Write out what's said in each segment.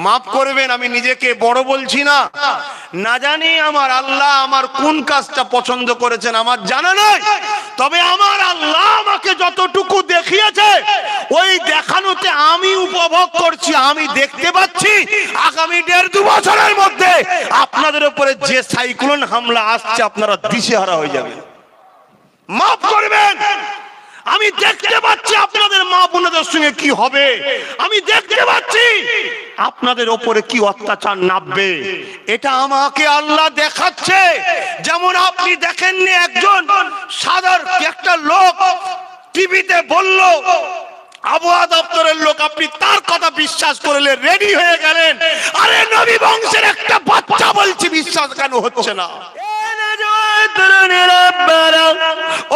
মাফ করবেন, আমি নিজেকে বড় বলছি না, না জানি আমার আল্লাহ আমার কোন কাজটা পছন্দ করেছেন আমার জানা নাই, তবে আমার আল্লাহ আমাকে যতটুকু দেখিয়েছে ওই দেখানোতে আমি উপভোগ করছি, আমি দেখতে পাচ্ছি আগামী 1.5-2 বছরের মধ্যে আপনাদের উপরে যে সাইক্লোন হামলা আসছে আপনারা দিশেহারা হয়ে যাবেন। মাফ করবেন, আমি দেখতে পাচ্ছি আপনাদের মা বোনদের সঙ্গে কি হবে, আমি দেখতে পাচ্ছি আপনাদের ওপরে কি অত্যাচার নামবে, এটা আমাকে আল্লাহ দেখাচ্ছে। যেমন আপনি দেখেননি একজন সাধারণ একটা লোক টিভিতে বলল আবহাওয়া দপ্তরের লোক, আপনি তার কথা বিশ্বাস করলে রেডি হয়ে গেলেন, আরে নবী বংশের একটা বাচ্চা বলছি বিশ্বাস কেন হচ্ছে না?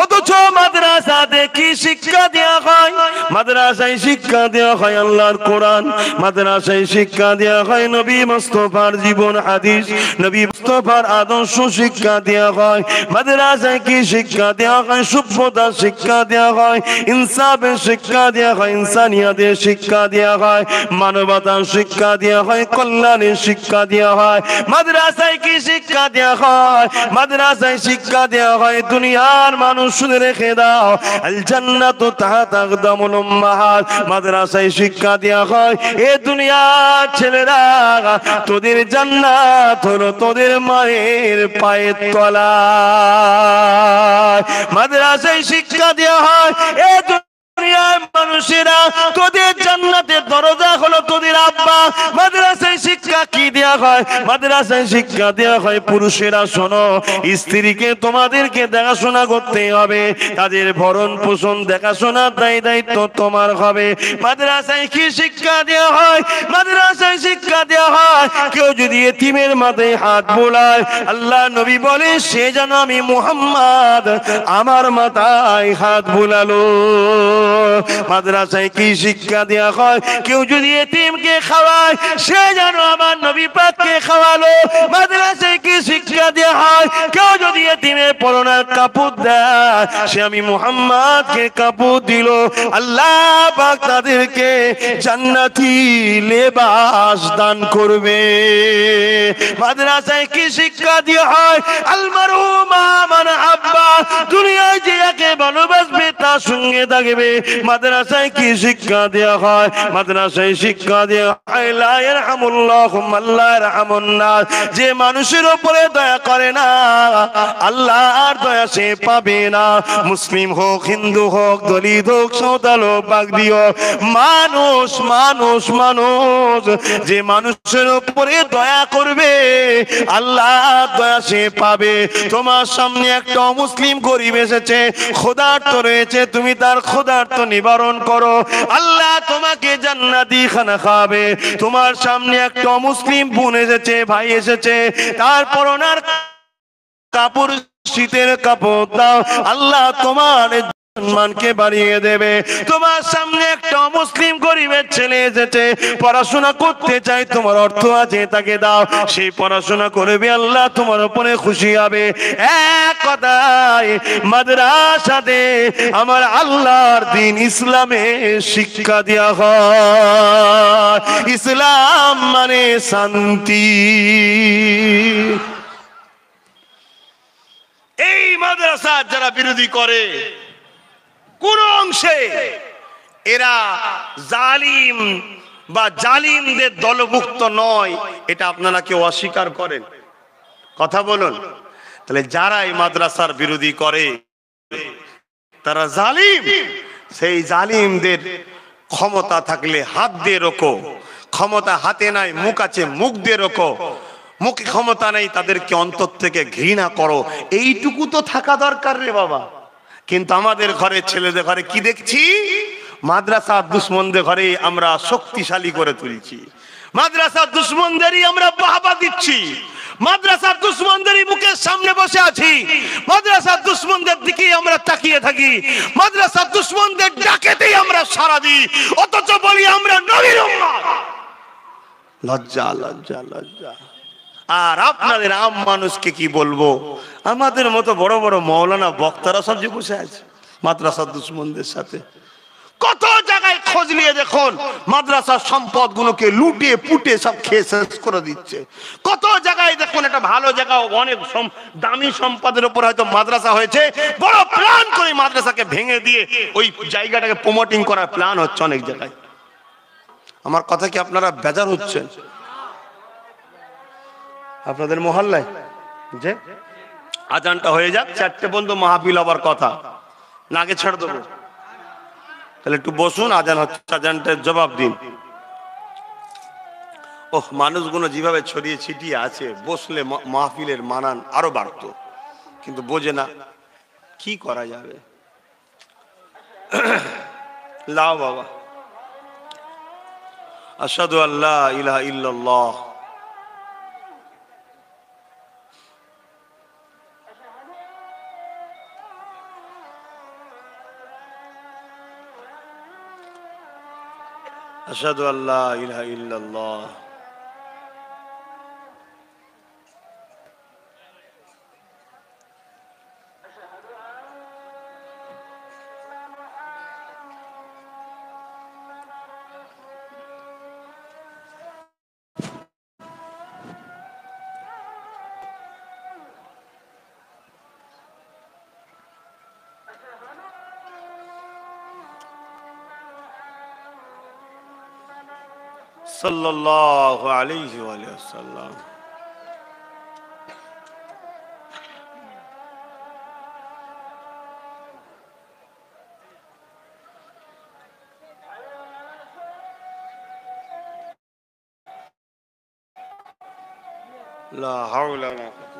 অথচ মাদ্রাসাতে কি শিক্ষা দেওয়া হয়? মাদ্রাসায় শিক্ষা দেওয়া হয় আল্লাহর কোরআন, মাদ্রাসায় শিক্ষা দেওয়া হয় নবী মুস্তাফার জীবন হাদিস, নবী মুস্তাফার আদর্শ শিক্ষা দেওয়া হয়। মাদ্রাসায় কি শিক্ষা দেওয়া হয়? সভ্যতার শিক্ষা দেওয়া হয়, ইনসাফের শিক্ষা দেওয়া হয়, ইনসানিয়াতের শিক্ষা দেওয়া হয়, মানবতার শিক্ষা দেওয়া হয়, কল্যাণের শিক্ষা দেওয়া হয়। মাদ্রাসায় কি শিক্ষা দেওয়া হয়? মাদ্রাসায় শিক্ষা দেওয়া হয় দুনিয়ার মানুষ শুনে রেখে দাও, আল জান্নাতু তাহতা আকদামুল উম্মাহাত। মাদ্রাসায় শিক্ষা দেওয়া হয় এ দুনিয়ার ছেলেরা তোদের জান্নাত হলো তোদের মায়ের পায়ের তলায়। মাদ্রাসায় শিক্ষা দেওয়া হয় এ মানুষেরা তোদের জান্নাতের দরজা হলো তোদের আব্বা। মাদ্রাসায় শিক্ষা কি দেওয়া হয়? মাদ্রাসায় শিক্ষা দেওয়া হয় পুরুষেরা শোনো, স্ত্রীকে তোমাদেরকে দেখাশোনা করতে হবে, তাদের ভরণ পোষণ দেখাশোনার দায়িত্ব তোমার হবে। মাদ্রাসায় কি শিক্ষা দেওয়া হয়? মাদ্রাসায় শিক্ষা দেওয়া হয় কেউ যদি এতিমের মাথায় হাত বোলায়, আল্লাহ নবী বলে সে যেন আমি মুহাম্মদ আমার মাথায় হাত বোলালো। মাদ্রাসায় কি শিক্ষা দেওয়া হয়? কেউ যদি এতিমকে খাওয়ায় সে যেন আমার নবী পাককে খাওয়ালো। মাদ্রাসায় কি শিক্ষা দেওয়া হয়? কেউ যদি এতিমের পরনের কাপড় দেয় সে আমি মুহাম্মদকে কাপড় দিল। আল্লাহ পাক তাদেরকে জান্নাতি লেবাস দান করবে। মাদ্রাসায় কি শিক্ষা দেওয়া হয়? আল মারহুমা মান আব্বা, দুনিয়ায় যে যাকে ভালোবাসবে তার সঙ্গে থাকবে। মাদ্রাসায় কি শিক্ষা দেওয়া হয়? মাদ্রাসায় শিক্ষা দেওয়া হয় লা ইয়ারহামুল্লাহু মান লা ইয়ারহামুন নাস, যে মানুষের উপরে দয়া করে না আল্লাহর দয়া সে পাবে না। মুসলিম হোক, হিন্দু হোক, দলিত হোক, সাঁওতাল হোক, বাগদি হোক, মানুষ মানুষ মানুষ যে মানুষের উপরে দয়া করবে আল্লাহর দয়া সে পাবে। তোমার সামনে একটা অমুসলিম গরিব এসেছে, ক্ষুধার্ত রয়েছে, তুমি তার ক্ষুধার্ত নিবারণ করো, আল্লাহ তোমাকে জান্নাতি খানা খাবে। তোমার সামনে একটা অমুসলিম বোন এসেছে, ভাই এসেছে, তারপর ওনার কাপড় শীতের কাপড় দাও, আল্লাহ তোমার সম্মানকে বাড়িয়ে দেবে। তোমার সামনে একটা মুসলিম গরিবের ছেলে এসেছে, পড়াশোনা করতে চাই, তোমার অর্থ আছে তাকে দাও, সেই পড়াশোনা করবে, আল্লাহ তোমার উপরে খুশি হবে। এক কথায় মাদ্রাসাতে আমার আল্লাহর দ্বীন ইসলামে শিক্ষা দেওয়া হয়। ইসলাম মানে শান্তি। এই মাদ্রাসার যারা বিরোধী করে কোন অংশে এরা জালিম বা জালিমদের দলভুক্ত নয়, এটা আপনারা কেউ অস্বীকার করেন? কথা বলুন। তাহলে যারা এই মাদ্রাসার বিরোধী করে তারা জালিম। সেই জালিমদের ক্ষমতা থাকলে হাত দিয়ে রোকো, ক্ষমতা হাতে নাই, মুখ আছে, মুখ দিয়ে রোকো। মুখে ক্ষমতা নেই, তাদেরকে অন্তর থেকে ঘৃণা করো, এইটুকু তো থাকা দরকার রে বাবা। কিন্তু আমাদের ঘরে, ছেলেদের ঘরে কি দেখছি? মাদ্রাসার দুশ্মনদের ঘরে আমরা শক্তিশালী করে তুলছি, মাদ্রাসার দুশ্মনদেরই আমরা বাহবা দিচ্ছি, মাদ্রাসার দুশ্মনদেরই মুখের সামনে বসে আছি, মাদ্রাসার দুশ্মনদের দিকেই আমরা তাকিয়ে থাকি, মাদ্রাসার দুশ্মনদের ডাকেতেই আমরা সাড়া দিই, অথচ বলি আমরা নবীর উম্মত। লজ্জা লজ্জা লজ্জা। আর আপনাদের আম মানুষকে কি বলবো? আমাদের মতো বড় বড় মৌলানা বক্তারা সব যে বসে আছে মাদ্রাসার দুশ্মনদের সাথে। কত জায়গায় খোঁজ নিয়ে দেখুন মাদ্রাসার সম্পদগুলোকে লুটে পুটে সব খেয়ে শেষ করে দিচ্ছে। কত জায়গায় দেখুন একটা ভালো জায়গা, অনেক দামি সম্পদের উপর হয়তো মাদ্রাসা হয়েছে, বড় প্ল্যান করে মাদ্রাসাকে ভেঙে দিয়ে ওই জায়গাটাকে প্রমোটিং করার প্ল্যান হচ্ছে অনেক জায়গায়। আমার কথা কি আপনারা বেজার হচ্ছেন? আপনাদের মহল্লায় যে আজানটা হয়ে যাক, 4টে পর্যন্ত মাহফিল হবার কথা, না আগে ছেড়ে দেবো? তাহলে একটু বসুন, আজান হচ্ছে, আজানটার জবাব দিন। ওহ, মানুষগুলো যেভাবে ছড়িয়ে ছিটিয়ে আছে, বসলে মাহফিলের মানান আরো বাড়তো, কিন্তু বোঝে না। কি করা যাবে? লাও বাবা, আশহাদু আল্লা ইলাহা ইল্লাল্লাহ আশহাদু আল্লা ইলাহা ইল্লাল্লাহ সাল্লাল্লাহু আলাইহি ওয়া সাল্লাম। লা হাওলা ওয়ালা কুওয়াতা।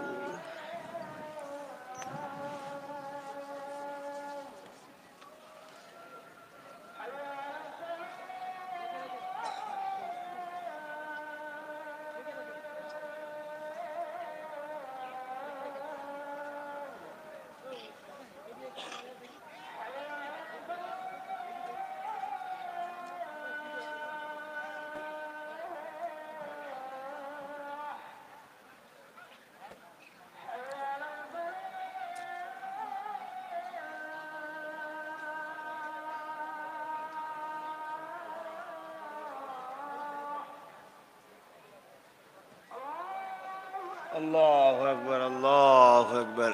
আল্লাহু আকবার, আল্লাহু আকবার।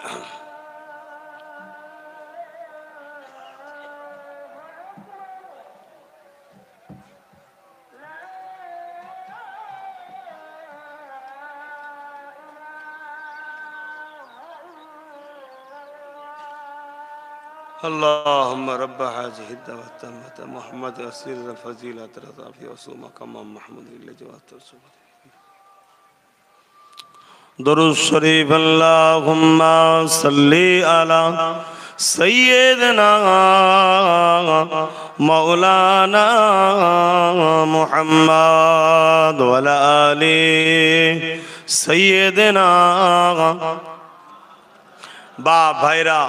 اللهم رب هذه الدعوة التامة محمد رسول الفضيلة رضا في وصوم كمام محمود الجوات الصبر درود شريف اللهم صل على سيدنا مولانا محمد وعلى آله سيدنا। বাপ ভাইরা,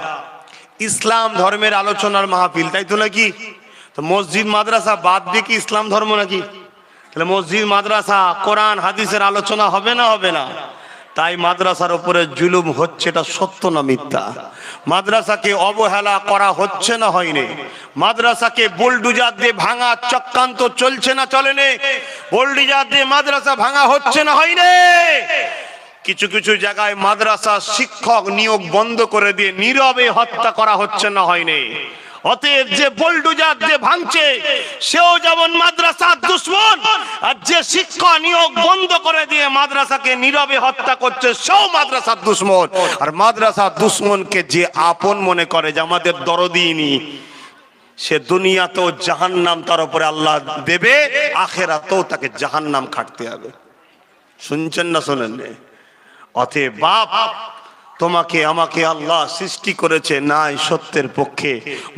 ইসলাম ধর্মের আলোচনার মাহফিল, তাই তো নাকি? তো মসজিদ মাদ্রাসা বাদ দিয়ে কি ইসলাম ধর্ম নাকি? তাহলে মসজিদ মাদ্রাসা কোরআন হাদিসের আলোচনা হবে না হবে না? তাই মাদ্রাসার উপরে জুলুম হচ্ছে, এটা সত্য না মিথ্যা? মাদ্রাসাকে অবহেলা করা হচ্ছে না হয়নি? মাদ্রাসাকে বুলডুজার দিয়ে ভাঙা চক্রান্ত চলছে না চলেনি? বুলডুজার দিয়ে মাদ্রাসা ভাঙা হচ্ছে না হয়নি? কিছু কিছু জায়গায় মাদ্রাসা শিক্ষক নিয়োগ বন্ধ করে দিয়ে নীরবে হত্যা করা হচ্ছে না হয়নি? অতএব যে বুলডোজার দিয়ে ভাঙছে সেও যেমন মাদ্রাসার দুশমন, আর যে শিক্ষা নিয়োগ বন্ধ করে দিয়ে মাদ্রাসাকে নীরবে হত্যা করছে সেও মাদ্রাসার দুশমন। আর মাদ্রাসার দুশমনকে যে আপন মনে করে যে আমাদের দরদিনী, সে দুনিয়াতেও জাহান্নাম তার উপরে আল্লাহ দেবে, আখিরাতেও তাকে জাহান্নাম খাটতে হবে। শুনছেন না শোনেন? অতএব বাপ, তোমাকে আমাকে আল্লাহ সৃষ্টি করেছে নাই সত্যের পক্ষে।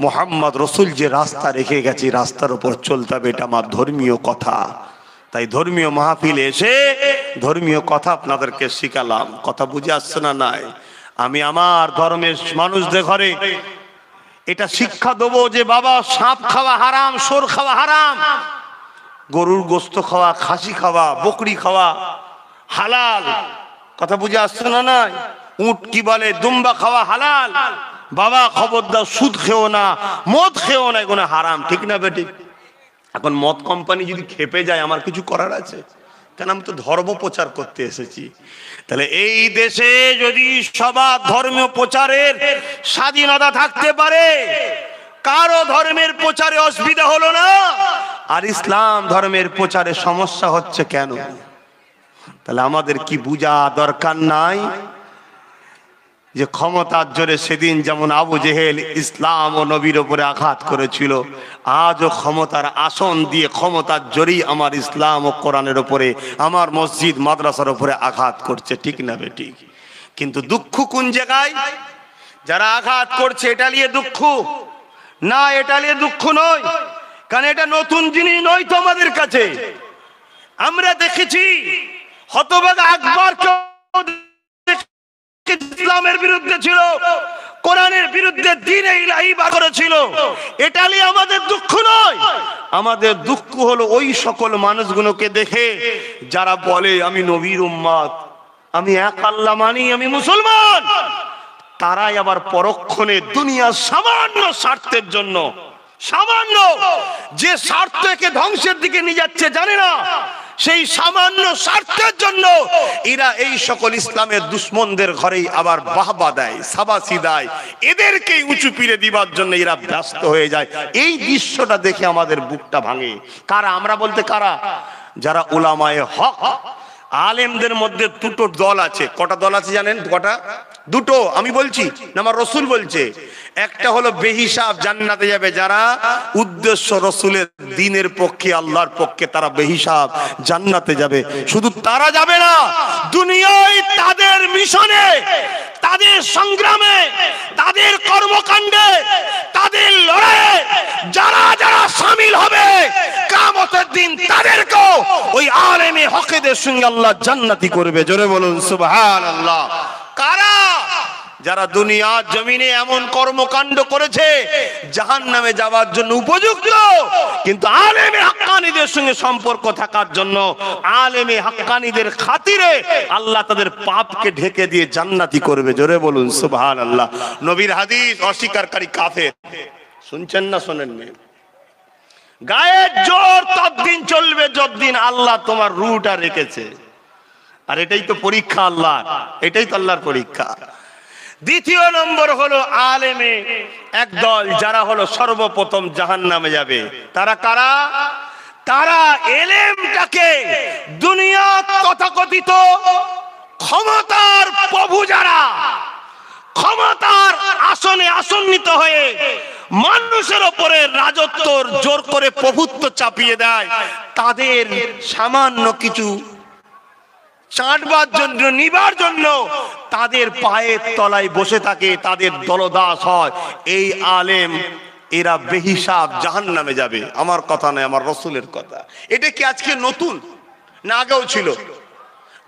মুহাম্মদ রাসূল যে রাস্তা রেখে গেছে, রাস্তার উপর চলতে হবে, এটা আমার ধর্মীয় কথা। তাই ধর্মীয় মাহফিলে এসে ধর্মীয় কথা আপনাদেরকে শিখালাম। কথা বুঝে আসছে না? নাই, আমি আমার ধর্মের মানুষদের ঘরে এটা শিক্ষা দেবো যে বাবা, সাপ খাওয়া হারাম, সোর খাওয়া হারাম, গরুর গোস্ত খাওয়া, খাসি খাওয়া, বকরি খাওয়া হালাল। কথা বুঝে আসছে না? নাই, উট কি বলে, দুম্বা খাওয়া হালাল। বাবা খবরদার সুদ খেও না, মদ খেও না, এগুলো হারাম। ঠিক না বেটি? এখন মদ কোম্পানি যদি খেপে যায়, আমার কিছু করার আছে? কারণ আমি তো ধর্ম প্রচার করতে এসেছি। তাহলে এই দেশে যদি সবার ধর্মীয় প্রচারের স্বাধীনতা থাকতে পারে, কারো ধর্মের প্রচারে অসুবিধা হলো না, আর ইসলাম ধর্মের প্রচারে সমস্যা হচ্ছে কেন? তাহলে আমাদের কি বুঝা দরকার নাই যে ক্ষমতার জোরে সেদিন যেমন আবু জেহেল ইসলাম ও নবীর উপরে আঘাত করেছিল, আজও ক্ষমতার আসন দিয়ে ক্ষমতার জোরেই আমার ইসলাম ও কোরআনের উপরে, আমার মসজিদ মাদ্রাসার উপরে আঘাত করছে, ঠিক না বেঠিক? কিন্তু দুঃখ কোন জায়গায়? যারা আঘাত করছে এটা নিয়ে দুঃখ না, এটা নিয়ে দুঃখ নয়, কারণ এটা নতুন জিনিস নয় তো আমাদের কাছে। আমরা দেখেছি হতভাগা আকবর ইসলামের বিরুদ্ধে ছিল, কোরআনের বিরুদ্ধে দ্বীনে ইলাহি বার করেছিল। এটা নিয়ে আমাদের দুঃখ নয়, আমাদের দুঃখ হলো ওই সকল মানুষগুলোকে দেখে যারা বলে আমি নবীর উম্মত, আমি এক আল্লাহ মানি, আমি মুসলমান। তারাই আবার পরক্ষণে দুনিয়ার সামান্য স্বার্থের জন্য, সামান্য যে স্বার্থ একে ধ্বংসের দিকে নিয়ে যাচ্ছে জানে না, সেই সামান্য স্বার্থের জন্য এরা এই সকল ইসলামের দুশ্মনদের ঘরেই আবার বাহবা দেয়, সাবাসি দেয়, এদেরকে উঁচু পিড়ে দিবার জন্য এরা ব্যস্ত হয়ে যায়। এই দৃশ্যটা দেখে আমাদের বুকটা ভাঙে। কারা? আমরা বলতে কারা? যারা উলামায়ে হক, আলেমদের মধ্যে দুটো দল আছে। কটা দল আছে জানেন? কটা? দুটো। আমি বলছি না, আমার রসুল বলছে। একটা হলো বেহিসাব জান্নাতে যাবে যারা উদ্দেশ্য রসুলের দ্বীনের পক্ষে, আল্লাহর পক্ষে, তারা বেহিসাব জান্নাতে যাবে। শুধু তারা যাবে না, দুনিয়ায় তাদের মিশনে, তাদের সংগ্রামে, তাদের কর্মকাণ্ডে, তাদের লড়াইয়ে যারা যারা শামিল হবে, কিয়ামতের দিন তাদেরকেও ওই আলেমে হকদের সঙ্গে আল্লাহ জান্নাতি করবে। জোরে বলুন সুবহানাল্লাহ। কারা? যারা দুনিয়ার জমিনে এমন কর্মকাণ্ড করেছে জাহান্নামে যাওয়ার জন্য উপযুক্ত, কিন্তু আলেমে হাক্কানীদের সঙ্গে সম্পর্ক থাকার জন্য, আলেমে হাক্কানীদের খাতিরে আল্লাহ তাদের পাপকে ঢেকে দিয়ে জান্নাতি করবে। জোরে বলুন সুবহানাল্লাহ। নবীর হাদিস অস্বীকারী কাফের। শুনছেন না শোনেননি? গায়ের জোর ততদিন চলবে যতদিন আল্লাহ তোমার রুহটা রেখেছে। আর এটাই তো পরীক্ষা আল্লাহর, এটাই তো আল্লাহর পরীক্ষা। দ্বিতীয় নম্বর হলো আলেমে একদল যারা হলো সর্বপ্রথম জাহান্নামে যাবে। তারা কারা? তারা এলেমটাকে দুনিয়ার তথাকথিত ক্ষমতার প্রভু, যারা ক্ষমতার আসনে আসন্নিত হয়ে মানুষের উপরে রাজত্বর জোর করে প্রভুত্ব চাপিয়ে দেয়, তাদের সামান্য কিছু চাটবার জন্য, নিবার জন্য তাদের পায়ের তলায় বসে থাকে, তাদের দলদাস হয়। এই আলেম এরা বেহিসাব জাহান্নামে যাবে। আমার কথা নয়, আমার রসুলের কথা। এটা কি আজকে নতুন না আগেও ছিল?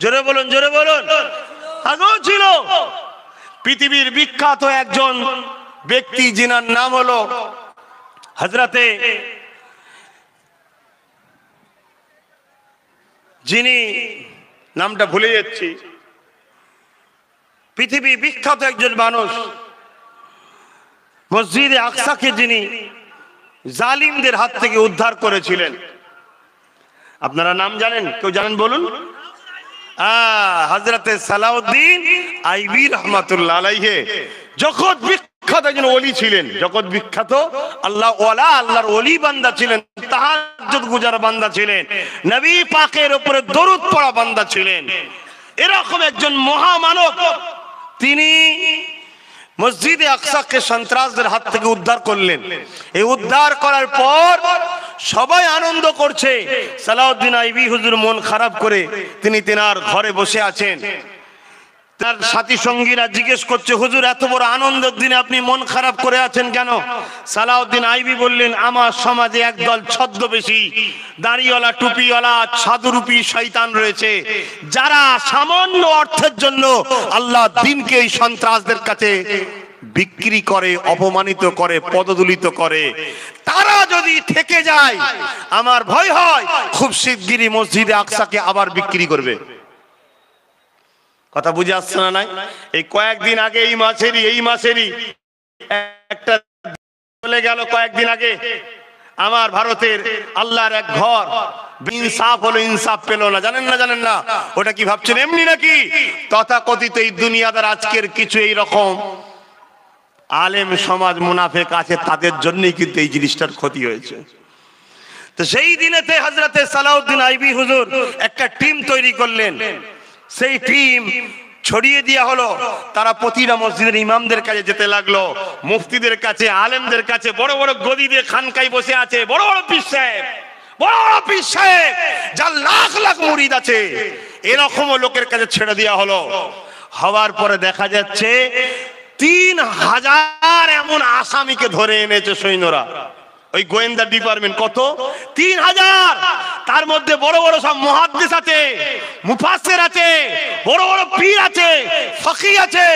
জোরে বলুন, জোরে বলুন। আগেও ছিল। পৃথিবীর বিখ্যাত একজন ব্যক্তি, যিনার নাম হলো হযরতে, যিনি নামটা ভুলে যাচ্ছি, পৃথিবী বিখ্যাত একজন মানুষ, মসজিদে আকসাকে যিনি জালিমদের হাত থেকে উদ্ধার করেছিলেন। আপনারা নাম জানেন? কেউ জানেন বলুন? হযরতে সালাউদ্দিন আইবি রাহমাতুল্লাহ আলাইহি। জগৎ বিখ্যাত একজন ওলি ছিলেন, জগৎ বিখ্যাত আল্লাহ ওয়ালা, আল্লাহর ওলি বান্দা ছিলেন, তাহাজ্জুদ গুজার বান্দা ছিলেন, নবী পাকের উপরে দরুদ পড়া বান্দা ছিলেন। এরকম একজন মহামানব, তিনি মসজিদে আকসাকে সন্ত্রাসদের হাত থেকে উদ্ধার করলেন। এই উদ্ধার করার পর সবাই আনন্দ করছে। সালাউদ্দিন আইবি হুজুর মন খারাপ করে তিনি তেনার ঘরে বসে আছেন। তার সাথী সঙ্গীরা জিজ্ঞেস করছে, হুজুর এত বড় আনন্দের দিনে আপনি মন খারাপ করে আছেন কেন? সালাউদ্দিন আইবি বললেন, আমার সমাজে একদল ছদ্মবেশী, দাড়িওয়ালা, টুপিওয়ালা, সাধুরূপী শয়তান রয়েছে, যারা সামান্য অর্থের জন্য আল্লাহ দ্বীনকে এই সন্ত্রাসদের কাছে বিক্রি করে, অপমানিত করে, পদদলিত করে। তারা যদি থেকে যায়, আমার ভয় হয় খুব শিগগিরই মসজিদে আকসাকে আবার বিক্রি করবে। কথা বুঝে আসছে না? নাই এই কয়েকদিন আগে, এই মাসেরই একটা চলে গেল কয়েকদিন আগে, আমার ভারতের আল্লাহর এক ঘর, ইনসাফ হলো, ইনসাফ পেল না, জানেন না? জানেন না? ওটা কি ভাবছেন এমনি নাকি? তথাকথিত এই দুনিয়াদার আজকের কিছু এই রকম আলেম সমাজ মুনাফেক আছে, তাদের জন্যই কিন্তু এই জিনিসটার ক্ষতি হয়েছে। তো সেই দিনেতে হযরতে সালাউদ্দিন আইবি হুজুর একটা টিম তৈরি করলেন। সেই টিম ছড়িয়ে দেওয়া হলো, তারা প্রতিটা মসজিদের ইমামদের কাছে যেতে লাগলো, মুফতিদের কাছে, আলেমদের কাছে, বড় বড় গদিতে খানকায় বসে আছে বড় বড় পীর সাহেব, বড় বড় পীর সাহেব যার লাখ লাখ মুরিদ আছে, এরকম লোকের কাছে ছেড়ে দেওয়া হলো। হওয়ার পরে দেখা যাচ্ছে 3000 এমন আসামিকে ধরে এনেছে সৈন্যরা, ওই গোয়েন্দা ডিপার্টমেন্ট। কত? 3000। তার মধ্যে বড় বড় সব মুহাদ্দিস আছে, মুফাসসির আছে, বড় বড় পীর আছে, ফকি আছে,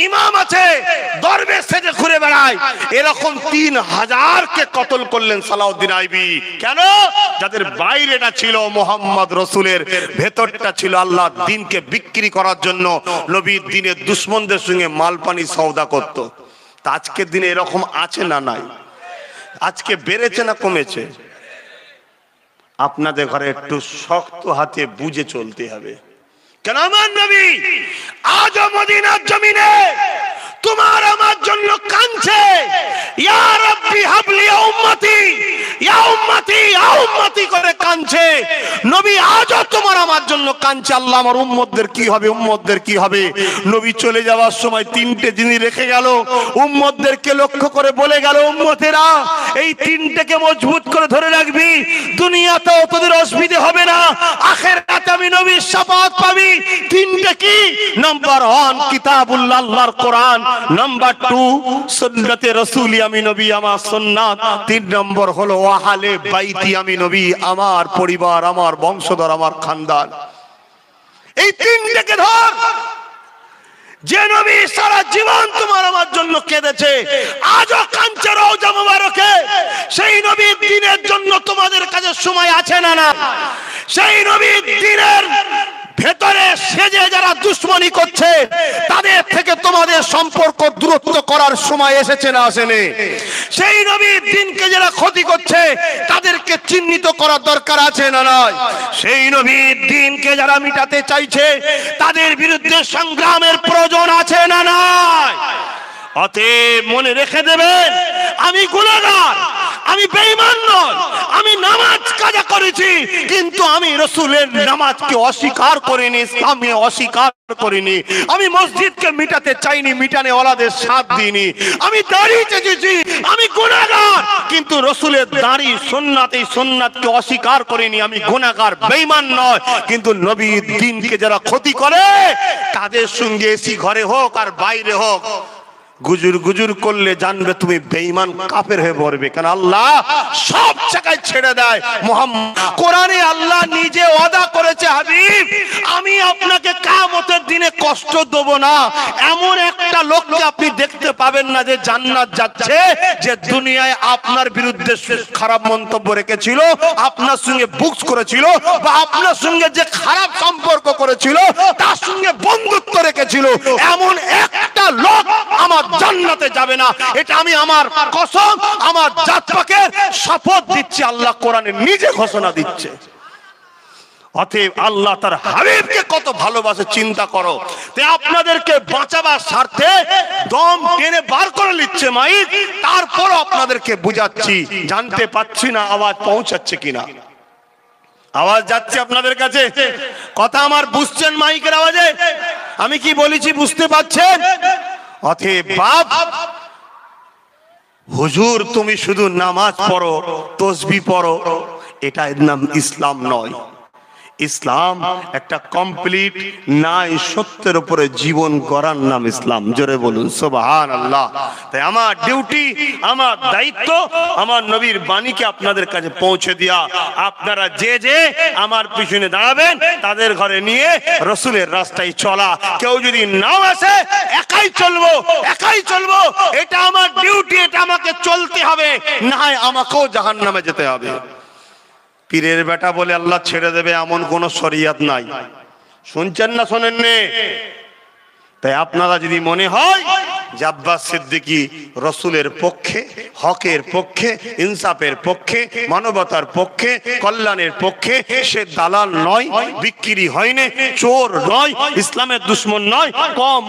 ইমাম আছে, দরবেশ সেজে ঘুরে বেড়ায়। এরকম 3000 কে কতল করলেন সালাউদ্দিন আইবি। কেন? যাদের বাইরেটা ছিল মুহাম্মদ রাসূলের, ভেতরটা ছিল আল্লাহর দ্বীনকে বিক্রি করার জন্য নবীর দ্বীনের দুশমনদের সঙ্গে মালপানি সওদা করত। তা আজকের দিনে এরকম আছে না নাই? আজকে বেড়েছে না কমেছে? আপনাদের ঘরে একটু শক্ত হাতে বুঝে চলতে হবে। কেন আমার নবী আজ মদিনার জমিনে তোমার আমার জন্য কাঁদছে, ইয়া রাব্বি হাবলি উম্মতি, ইয়া উম্মতি, ইয়া উম্মতি করে কাঁদছে। নবী আজও তোমার আমার জন্য কাঁদছে, আল্লাহ আমার উম্মতদের কি হবে, উম্মতদের কি হবে। নবী চলে যাওয়ার সময় 3টে জিনিস রেখে গেল, উম্মতদেরকে লক্ষ্য করে বলে গেল, উম্মতেরা এই 3টেকে মজবুত করে ধরে রাখবি, দুনিয়াতেও তোদের অসুবিধা হবে না, আখিরাতে আমি নবীর শাফাত পাবি। 3টে কি? নাম্বার 1 কিতাবুল্লাহ, আল্লাহর কোরআন। নাম্বার 2 সুন্নতে রাসূলি, আমি নবী আমার সুন্নাত। 3 নম্বর হলো আহলে বাইতি, আমি নবী আমার পরিবার, আমার বংশধর, আমার খানদান। এই 3টেকে ধর। যে নবী সারা জীবন তোমার আমার জন্য কেঁদেছে, আজও কাঁদছে রওজা মুবারকে, সেই নবীর দ্বীনের জন্য তোমাদের কাছে সময় আছে না? না। সেই নবীর দ্বীনের ভেতরে সেজে যারা দুশ্মনী করছে, তাদের থেকে তোমাদের সম্পর্ক দূরত্ব করার সময় এসেছে না আসেনি? সেই নবীর দ্বীনকে যারা ক্ষতি করছে, তাদেরকে চিহ্নিত করার দরকার আছে না নয়? সেই নবীর দ্বীনকে যারা মিটাতে চাইছে, তাদের বিরুদ্ধে সংগ্রামের প্রয়োজন আছে না নয়? অতএব মনে রেখে দেবেন, আমি গুনাহগার, আমি বেঈমান নয়, আমি নামাজ কাজা করেছি, কিন্তু আমি রাসূলের নামাজকে অস্বীকার করিনি, ইসলামকে অস্বীকার করিনি। আমি মসজিদকে মিটাতে চাইনি, মিটানে ওয়ালাদের সাথ দিইনি। আমি দাড়ি চেঁচেছি, আমি গুনাহগার, কিন্তু রাসূলের দাড়ি সুন্নাত, এই সুন্নাতকে অস্বীকার করিনি। আমি গুনাহগার, বেঈমান নয়, কিন্তু নবীর দ্বীনকে যারা ক্ষতি করে, তাদের সঙ্গে এসি ঘরে হোক আর বাইরে হোক, গুজুর গুজুর করলে জানবে তুমি বেঈমান, কাফের হয়ে পড়বে। কারণ আল্লাহ সব জায়গায় ছেড়ে দেয়। মুহাম্মদ কোরআনে আল্লাহ নিজে ওয়াদা করেছে, হাবিব আমি আপনাকে কিয়ামতের দিনে কষ্ট দেব না। এমন একটা লোককে আপনি দেখতে পাবেন না যে জান্নাত যাচ্ছে, যে দুনিয়ায় আপনার বিরুদ্ধে খারাপ মন্তব্য রেখেছিল, আপনার সঙ্গে বুকস করেছিল, বা আপনার সঙ্গে যে খারাপ সম্পর্ক করেছিল, তার সঙ্গে বন্ধুত্ব রেখেছিল, এমন একটা লোক আমার জান্নাতে যাবে না। এটা আমি আমার কসম, আমার জাত পাকের শপথ দিচ্ছি। আল্লাহ কোরআনে নিজে ঘোষণা দিচ্ছে। অতএব আল্লাহ তার হাবিবকে কত ভালোবাসে চিন্তা করো। তাই আপনাদেরকে বাঁচাবার স্বার্থে দম টেনে বার করে নিচ্ছে মাইক, তারপরও আপনাদেরকে বুঝাচ্ছি। জানতে পাচ্ছি না আওয়াজ পৌঁছাচ্ছে কিনা। আওয়াজ যাচ্ছে আপনাদের কাছে? কথা আমার বুঝছেন মাইকের আওয়াজে? আমি কি বলেছি বুঝতে পাচ্ছেন? অতএব বাপ, হুজুর তুমি শুধু নামাজ পড়ো, তসবিহ পড়ো, এটা নাম ইসলাম নয়। ইসলাম একটা কমপ্লিট নাই সত্যের উপরে জীবন গড়ার নাম ইসলাম। জোরে বলুন সুবহানাল্লাহ। তাই আমার ডিউটি, আমার দায়িত্ব, আমার নবীর বাণীকে আপনাদের কাছে পৌঁছে দেয়া। আপনারা যে যে আমার পিছনে দাঁড়াবেন, তাদের ঘরে নিয়ে রাসূলের রাস্তায় চলা। কেউ যদি নাও আসে, একাই চলবো, একাই চলবো, এটা আমার ডিউটি, এটা আমাকে চলতে হবে, না হয় আমাকেও জাহান্নামে যেতে হবে। পীরের বেটা বলে আল্লাহ ছেড়ে দেবে এমন কোন শরিয়ত নাই। শুনছেন না শোনেননি? তাই আপনারা যদি মনে হয় যে আব্বাস সিদ্দিকী রসুলের পক্ষে, হকের পক্ষে, ইনসাফের পক্ষে, মানবতার পক্ষে, কল্যাণের পক্ষে। সে দালাল নয়, বিক্রি হয়নি, চোর নয়, ইসলামের দুশ্মন নয়।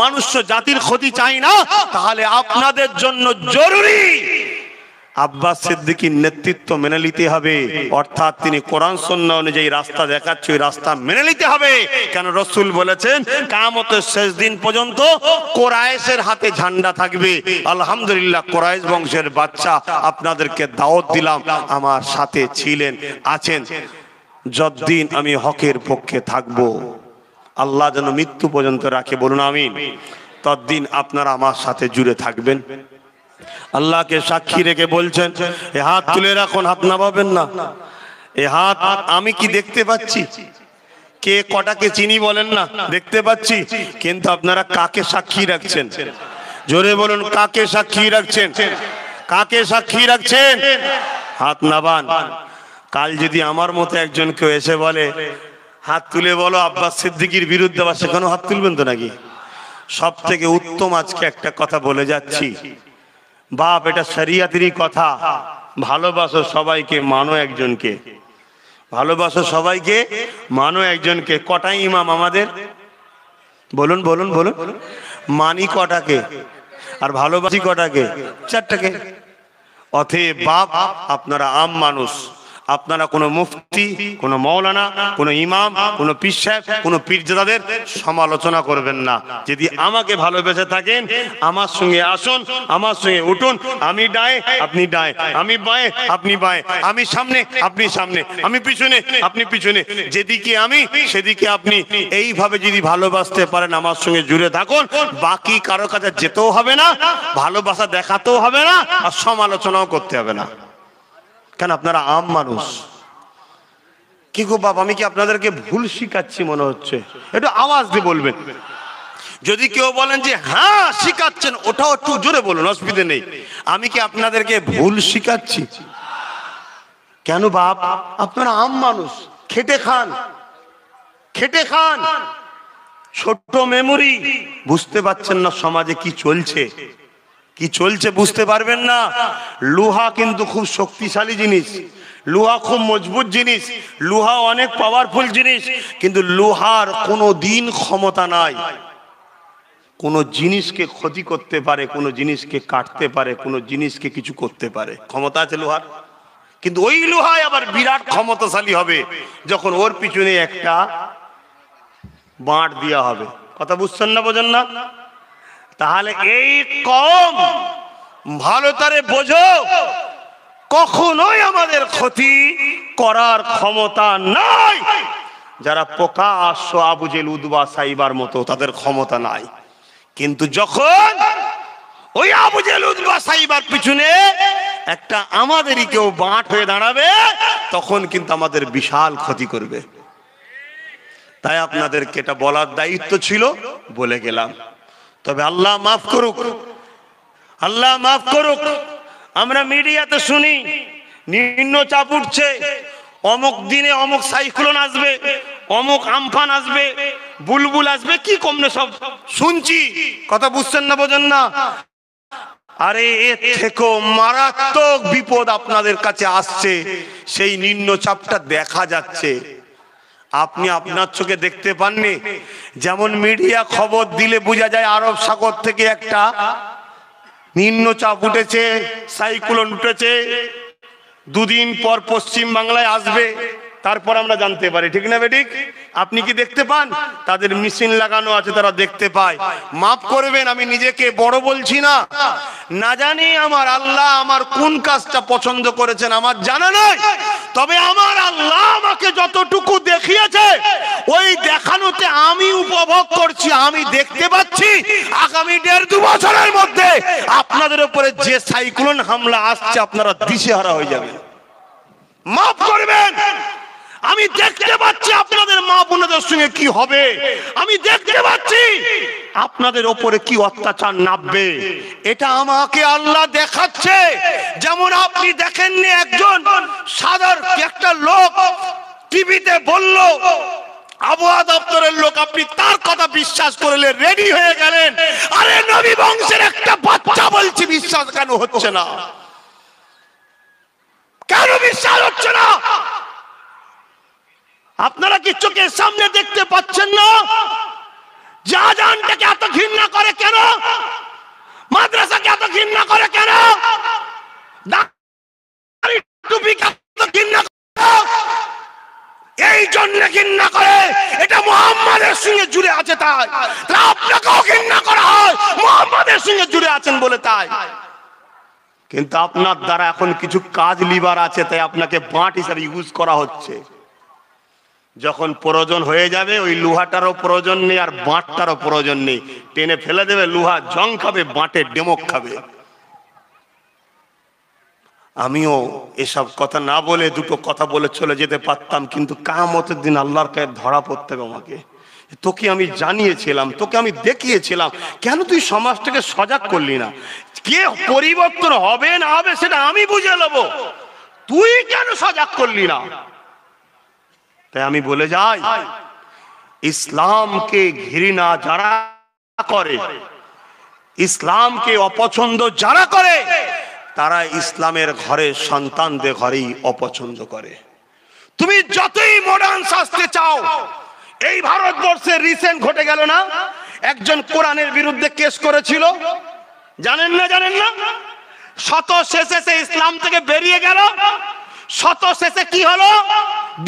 মানুষ জাতির ক্ষতি চাই না, তাহলে আপনাদের জন্য জরুরি আব্বাস সিদ্দিকীর নেতৃত্ব মেনে নিতে হবে। অর্থাৎ তিনি কোরআন সুন্নাহ অনুযায়ী রাস্তা দেখাচ্ছে, ওই রাস্তা মেনে নিতে হবে। কেন রাসূল বলেছেন কিয়ামতের শেষ দিন পর্যন্ত কুরাইশের হাতে ঝান্ডা থাকবে। আলহামদুলিল্লাহ, কুরাইশ বংশের বাচ্চা আপনাদেরকে দাওয়াত দিলাম, আমার সাথে ছিলেন, আছেন। যতদিন আমি হকের পক্ষে থাকব, আল্লাহ যেন মৃত্যু পর্যন্ত রাখে, বলুন আমিন। ততদিন আপনারা আমার সাথে জুড়ে থাকবেন। আল্লাহকে সাক্ষী রেখে বলছেন, এ হাত তুলে রাখুন, হাত নামাবেন না। এ হাত আমি কি দেখতে পাচ্ছি? কে কটাকে চিনি বলেন না, দেখতে পাচ্ছি। কিন্তু আপনারা কাকে সাক্ষী রাখছেন? জোরে বলুন, কাকে সাক্ষী রাখছেন? কাকে সাক্ষী রাখছেন? হাত নামান। কাল যদি আমার মতো একজন কেউ এসে বলে হাত তুলে বলো আব্বাস সিদ্দিকীর বিরুদ্ধে, বা সেখানেও হাত তুলবেন তো নাকি? সব থেকে উত্তম আজকে একটা কথা বলে যাচ্ছি, বাপ, এটা শরিয়াতেরই কথা। ভালোবাসো সবাইকে, মানো একজনকে। ভালোবাসো সবাইকে, মানো একজনকে। কটাই ইমাম আমাদের? বলুন বলুন বলুন। মানি কটাকে আর ভালোবাসি কটাকে? চারটাকে। অতএব বাপ, আপনারা আম মানুষ, আপনারা কোনো মুফতি, কোনো মৌলানা, কোনো ইমাম, কোনো পীর সাহেব, কোনো পীরজাদাদের সমালোচনা করবেন না। যদি আমাকে ভালোবেসে থাকেন, আমার সঙ্গে আসুন, আমার সঙ্গে উঠুন। আমি ডায়ে, আপনি ডায়ে, আমি বাঁয়ে, আপনি বাঁয়ে, আমি সামনে, আপনি সামনে, আমি পিছনে, আপনি পিছনে, যেদিকে আমি সেদিকে আপনি। এইভাবে যদি ভালোবাসতে পারেন, আমার সঙ্গে জুড়ে থাকুন। বাকি কারো কাছে যেতেও হবে না, ভালোবাসা দেখাতেও হবে না, আর সমালোচনাও করতে হবে না। কেন? আপনারা আম মানুষ। কি গো বাপ, আমি কি আপনাদেরকে ভুল শিখাচ্ছি মনে হচ্ছে? একটু আওয়াজ দিয়ে বলবেন। যদি কেউ বলেন যে হ্যাঁ শিখাচ্ছেন, ওটাও একটু জোরে বলুন, অসুবিধা নেই। আমি কি আপনাদেরকে ভুল শিখাচ্ছি? কেন বাপ? আপনারা আম মানুষ, খেটে খান, খেটে খান। ছোট মেমোরি, বুঝতে পারছেন না সমাজে কি চলছে, কি চলছে বুঝতে পারবেন না। লোহা কিন্তু খুব শক্তিশালী জিনিস, লোহা খুব মজবুত জিনিস, লোহা অনেক পাওয়ারফুল জিনিস। কিন্তু লোহার কোনো দিন ক্ষমতা নাই। কোনো জিনিসকে ক্ষতি করতে পারে, কোনো জিনিসকে কাটতে পারে, কোনো জিনিসকে কিছু করতে পারে, ক্ষমতা আছে লোহার। কিন্তু ওই লোহায় আবার বিরাট ক্ষমতাশালী হবে যখন ওর পিছনে একটা বাঁট দেওয়া হবে। কথা বুঝছেন না, বোঝেন না? তাহলে এই কম ভালো তারে বোঝো, কখনোই আমাদের ক্ষতি করার ক্ষমতা নাই। যারা প্রকাশ্য আবু জেহেল, উতবা, সাইবার মতো, তাদের ক্ষমতা নাই। কিন্তু যখন ওই আবু জেহেল, উতবা, সাইবার পিছনে একটা আমাদেরই কেউ বাঁট হয়ে দাঁড়াবে, তখন কিন্তু আমাদের বিশাল ক্ষতি করবে। তাই আপনাদেরকে এটা বলার দায়িত্ব ছিল, বলে গেলাম। তবে আল্লাহ মাফ করুক, আল্লাহ মাফ করুক। আমরা মিডিয়াতে শুনি নিম্ন চাপ উঠছে, অমুক দিনে অমুক সাইক্লোন আসবে, অমুক আমফান আসবে, বুলবুল আসবে, কি কমনে সব শুনছি। কথা বুঝছেন না, বোঝেন না? আরে এর থেকেও মারাত্মক বিপদ আপনাদের কাছে আসছে। সেই নিম্ন চাপটা দেখা যাচ্ছে, আপনি আপনার চোখে দেখতে পাননি। যেমন মিডিয়া খবর দিলে বোঝা যায় আরব সাগর থেকে একটা নিম্নচাপ উঠেছে, সাইক্লোন উঠেছে, দুদিন পর পশ্চিম বাংলায় আসবে, তারপর আমরা জানতে পারি, ঠিক না বেঠিক? আপনি কি দেখতে পান? তাদের মেশিন লাগানো আছে, তারা দেখতে পায়। মাফ করবেন, আমি নিজেকে বড় বলছি না, না জানি আমার আল্লাহ আমার কোন কাজটা পছন্দ করেছেন আমার জানা নয়। তবে আমার আল্লাহ আমাকে যতটুকু দেখিয়েছে, ওই দেখানোতে আমি উপভোগ করছি, আমি দেখতে পাচ্ছি আগামী 1.5-2 বছরের মধ্যে আপনাদের উপরে যে সাইক্লোন হামলা আসছে, আপনারা দিশেহারা হয়ে যাবেন। মাফ করবেন, আমি দেখতে পাচ্ছি আপনাদের মা বোনদের সঙ্গে কি হবে, আমি দেখতে পাচ্ছি আপনাদের ওপরে কি অত্যাচার নামবে। এটা আমাকে আল্লাহ দেখাচ্ছে। যেমন আপনি দেখেননি একজন সাধারণ একটা লোক টিভিতে বলল আবহাওয়া দপ্তরের লোক, আপনি তার কথা বিশ্বাস করলে রেডি হয়ে গেলেন। আরে নবী বংশের একটা বাচ্চা বলছি, বিশ্বাস কেন হচ্ছে না? কেন বিশ্বাস হচ্ছে না? আপনারা কি চোখের সামনে দেখতে পাচ্ছেন না? জাহানটাকে এত ঘৃণা করে কেন? মাদ্রাসাকে এত ঘৃণা করে কেন? টুপিকে এত ঘৃণা করে এই জন্য ঘৃণা করে, এটা মুহাম্মাদের সঙ্গে জুড়ে আছে তাই। আপনাকেও ঘৃণা করা হয় মুহাম্মাদের সঙ্গে জুড়ে আছেন বলে তাই। কিন্তু আপনার দ্বারা এখন কিছু কাজ লিবার আছে, তাই আপনাকে বাঁট হিসাবে ইউজ করা হচ্ছে। যখন প্রয়োজন হয়ে যাবে, ওই লোহাটারও প্রয়োজন নেই আর বাঁটটারও প্রয়োজন নেই, টেনে ফেলে দেবে। লোহা জং খাবে, বাঁটে ডেমক খাবে। আমিও এসব কথা না বলে দুটো কথা বলে চলে যেতে পারতাম, কিন্তু কিয়ামতের দিন আল্লাহর কাছে ধরা পড়তে হবে আমাকে। তোকে আমি জানিয়েছিলাম, তোকে আমি দেখিয়েছিলাম, কেন তুই সমাজটাকে সজাগ করলি না? কে পরিবর্তন হবে না হবে সেটা আমি বুঝে নেব, তুই কেন সজাগ করলি না? তাই আমি বলে যাই, ইসলামকে ঘৃণা যারা করে, ইসলামকে অপছন্দ যারা করে, তারা ইসলামের ঘরে সন্তানদের ঘরেই অপছন্দ করে। তুমি যতই মডার্ন সাজতে চাও, এই ভারতবর্ষে রিসেন্ট ঘটে গেল না, একজন কোরআনের বিরুদ্ধে কেস করেছিল, জানেন না? জানেন না? শত শেষে সে ইসলাম থেকে বেরিয়ে গেল। শত শেষে কি হলো?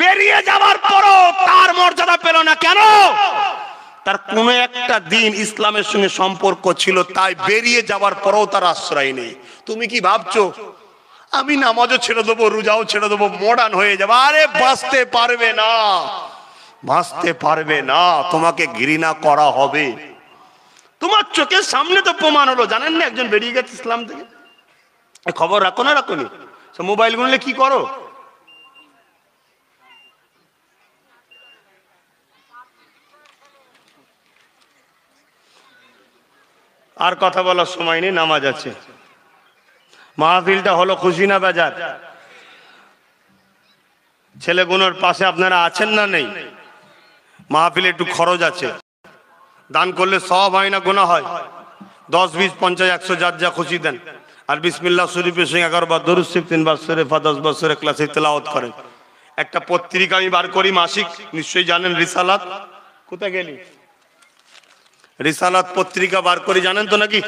বেরিয়ে যাওয়ার পরও তার মর্যাদা পেল না। কেন? তার কোন একটা দিন ইসলামের সঙ্গে সম্পর্ক ছিল, তাই বেরিয়ে যাওয়ার পরও তার আশ্রয় নেই। তুমি কি ভাবছো আমি নামাজও ছেড়ে দেবো, রোজাও ছেড়ে দেবো, মডার্ন হয়ে যাবো? আরে বাঁচতে পারবে না, বাঁচতে পারবে না। তোমাকে ঘৃণা করা হবে। তোমার চোখের সামনে তো প্রমাণ হলো। জানেন না, একজন বেরিয়ে গেছে ইসলাম থেকে। খবর রাখো না রাখোনি? মোবাইল গুনলে কি করো? আর কথা বলার সময় নেই, নামাজ আছে। মাহফিলটা হলো খুশি না বেজার? ছেলেগুলোর পাশে আপনারা আছেন না নেই? মাহফিলে একটু খরচ আছে, দান করলে সওয়াব হয় না গুনাহ হয়? 10, 20, 50, 100 যার যা খুশি দেন। আর বিসমিল্লাহ শরীফের সঙ্গে 11 বার দরুদ শরীফ, 3 বার সূরা ফাতিহা, 10 বার সূরা ইখলাস তেলাওয়াত করেন। একটা পত্রিকা আমি বার করি মাসিক, নিশ্চয়ই জানেন, রিসালাত। কোথায় গেলি? রিসালাত পত্রিকা বার করি, জানেন তো নাকি?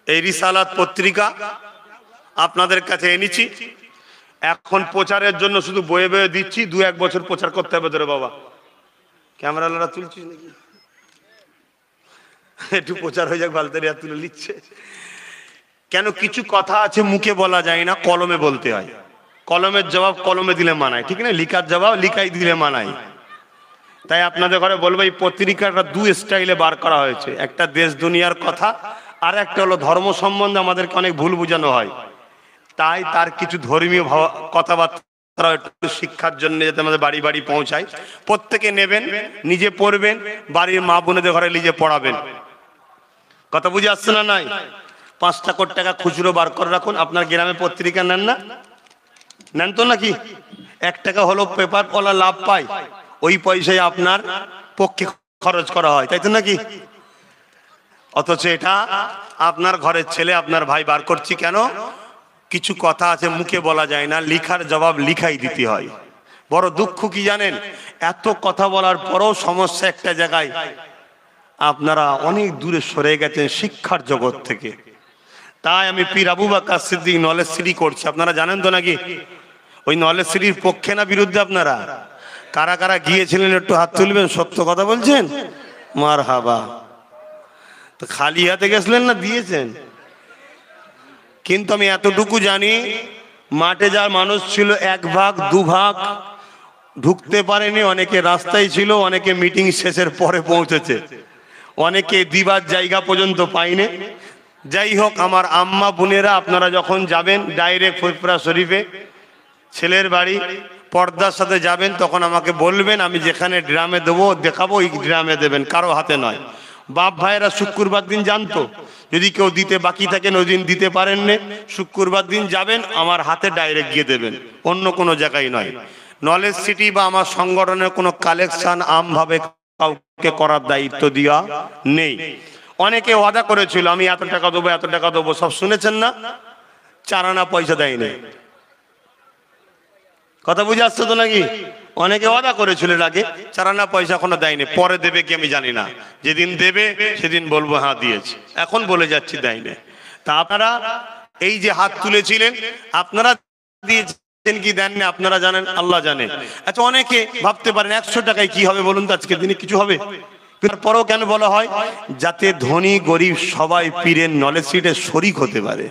এই রিসালাত পত্রিকা আপনাদের কাছে এনেছি। এখন প্রচারের জন্য শুধু বয়ে বয়ে দিচ্ছি, 2-1 বছর প্রচার করতে হবে ধরে বাবা। ক্যামেরালারা তুলছিস নাকি? একটু প্রচার হয়ে যাক, বালতারিয়া তুলে নিচ্ছে। কেন? কিছু কথা আছে মুখে বলা যায় না, কলমে বলতে হয়। কলমের জবাব কলমে দিলে মানায়, ঠিক না? লিখার জবাব লিখাই দিলে মানায়। তাই আপনাদের ঘরে বলবো, এই পত্রিকাটা 2 স্টাইলে বার করা হয়েছে। একটা দেশ দুনিয়ার কথা, আর একটা হলো ধর্ম সম্বন্ধে আমাদেরকে অনেক ভুল বোঝানো হয়, তাই তার কিছু ধর্মীয় কথাবার্তা একটু শিক্ষার জন্য যাতে আমাদের বাড়ি বাড়ি পৌঁছায়। প্রত্যেকে নেবেন, নিজে পড়বেন, বাড়ির মা বোনেদের ঘরে নিজে পড়াবেন। কথা বুঝে আসছে না? নাই 5 কোটি টাকা খুচরো বার করে রাখুন। আপনার গ্রামে পত্রিকা নেন না? নেন তো নাকি? 1 টাকা হলো পেপার ওলা লাভ পায়, ওই পয়সায় আপনার পক্ষে খরচ করা হয়, তাই তো নাকি? অথচ এটা আপনার ঘরের ছেলে, আপনার ভাই বার করছি কেন? কিছু কথা আছে মুখে বলা যায় না, লিখার জবাব লিখাই দিতে হয়। বড় দুঃখ কি জানেন? এত কথা বলার পরও সমস্যা একটা জায়গায়, আপনারা অনেক দূরে সরে গেছেন শিক্ষার জগৎ থেকে। তাই আমি পীর আবু বকর সিদ্দিক নলেজ সিটি করছি, আপনারা জানেন তো নাকি? ওই নলেজ সিটির পক্ষে না বিরুদ্ধে? আপনারা কারা কারা গিয়েছিলেন একটু হাত তুলবেন। সত্য কথা বলছেন? মারহাবা। তো খালি হাতে গেছিলেন না দিয়েছেন? কিন্তু আমি এতটুকু জানি, মাঠে যার মানুষ ছিল 1 ভাগ 2 ভাগ ঢুকতে পারেনি, অনেকে রাস্তায় ছিল, অনেকে মিটিং শেষের পরে পৌঁছেছে, অনেকে দিবার জায়গা পর্যন্ত পাইনি। যাই হোক, আমার আম্মা বোনেরা, আপনারা যখন যাবেন ডাইরেক্ট ফুরফুরা শরীফে ছেলের বাড়ি, পর্দার সাথে যাবেন, তখন আমাকে বলবেন, আমি যেখানে ড্রামে দেবো দেখাবো, ওই ড্রামে দেবেন, কারো হাতে নয়। বাপ ভাইয়েরা শুক্রবার দিন জানতো, যদি কেউ দিতে বাকি থাকেন ওই দিন দিতে পারেন না, শুক্রবার দিন যাবেন, আমার হাতে ডাইরেক্ট গিয়ে দেবেন, অন্য কোনো জায়গায় নয়। নলেজ সিটি বা আমার সংগঠনের কোনো কালেকশন আমভাবে কাউকে করার দায়িত্ব দেওয়া নেই। অনেকে ওয়াদা করেছিল আমি এত টাকা দেবো এত টাকা দেবো, সব শুনেছেন না? 4 আনা পয়সা দেয়নি। কথা বুঝে আসছে তো নাকি? অনেকে ওয়াদা করেছিল আগে, 4 আনা পয়সা এখনো দেয়নি, পরে দেবে কি আমি জানি না, যেদিন দেবে সেদিন বলবো হ্যাঁ দিয়েছি, এখন বলে যাচ্ছি দেয়নি। তা আপনারা এই যে হাত তুলেছিলেন আপনারা দিয়েছেন কি দেননি আপনারা জানেন, আল্লাহ জানে। আচ্ছা, অনেকে ভাবতে পারেন 100 টাকায় কি হবে বলুন তো, আজকের দিনে কিছু হবে? তারপরেও কেন বলা হয়? যাতে ধনী গরিব সবাই পীরের নলেজ সিটে শরিক হতে পারে,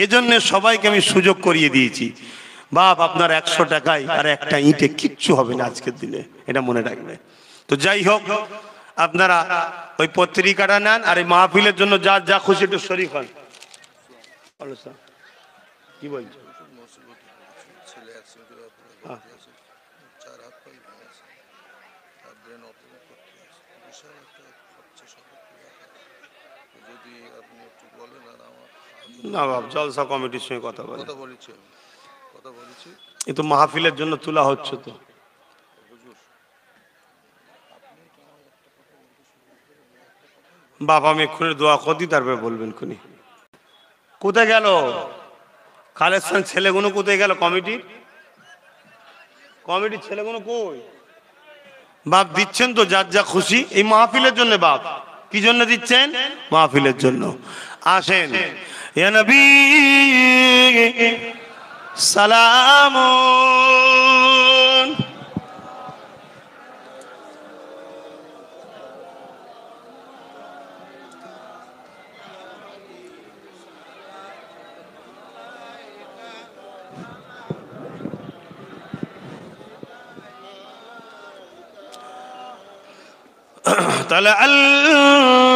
এজন্য সবাইকে আমি সুযোগ করিয়ে দিয়েছি। বাপ আপনার 100 টাকায় আর একটা ইঁটে কিচ্ছু হবে না আজকের দিনে, এটা মনে রাখবে। তো যাই হোক, আপনারা ওই পত্রিকাটা নেন আর এই মাহফিলের জন্য যা যা খুশি একটু শরিক হন। কি বলছো? না বাপ, জলসা কমিটির সঙ্গে কথা বলেছি, এই তো মাহফিলের জন্য তোলা হচ্ছে। তো বাপ আমি এক্ষুনি দোয়া করছি, তারপরে বলবেন খুনি। কোথায় গেল কালেকশন ছেলেগুলো? কোথায় গেল কমিটির ছেলেগুলো কই? বাপ দিচ্ছেন তো যার যা খুশি এই মাহফিলের জন্য। বাপ কি জন্য দিচ্ছেন? মাহফিলের জন্য। আসেন, ইয়া নবী সালামুন। طلع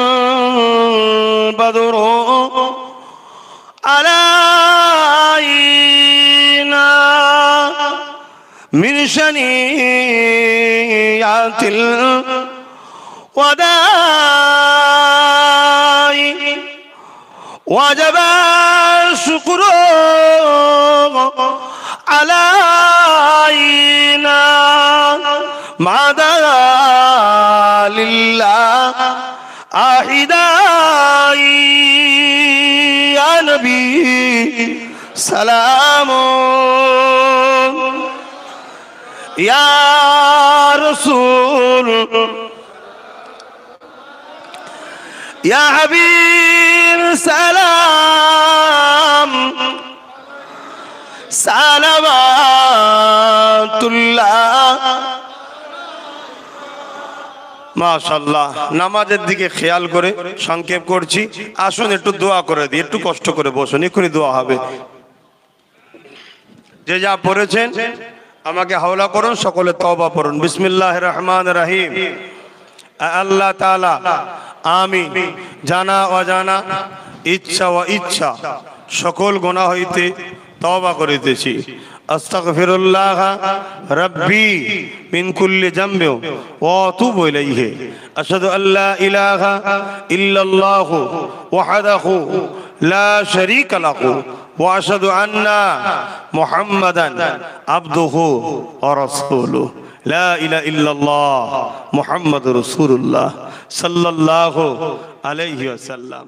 البدر علينا من شنيعة الوداع وجب الشكر علينا ما دعا لله أحداي يا نبي سلام يا رسول يا حبيب سلام সালাওয়াতুল্লাহ। মাশাআল্লাহ, নামাজের দিকে খেয়াল করে সংক্ষেপ করছি। আসুন একটু দোয়া করে দিই, একটু কষ্ট করে বসুন, এক্ষুনি দোয়া হবে। যে যা পড়েছেন আমাকে হাওলা করুন, সকলে তওবা পড়ুন। বিসমিল্লাহির রহমানির রহিম। আল্লাহ তাআলা আমি জানা অজানা ইচ্ছা ও ইচ্ছা সকল গুনাহ হইতে তওবা করিতেছি। আস্তাগফিরুল্লাহ রাব্বি মিন কুল্লি যামবি ওয়া আতুবু ইলাইহি। আশহাদু আল্লা ইলাহা ইল্লাল্লাহ ওয়াহদাহু লা শারীকা লাহু ওয়া আশহাদু আন্না মুহাম্মাদান আবদুহু ওয়া রাসূলুহু। লা ইলাহা ইল্লাল্লাহ মুহাম্মাদুর রাসূলুল্লাহ সাল্লাল্লাহু আলাইহি ওয়াসাল্লাম।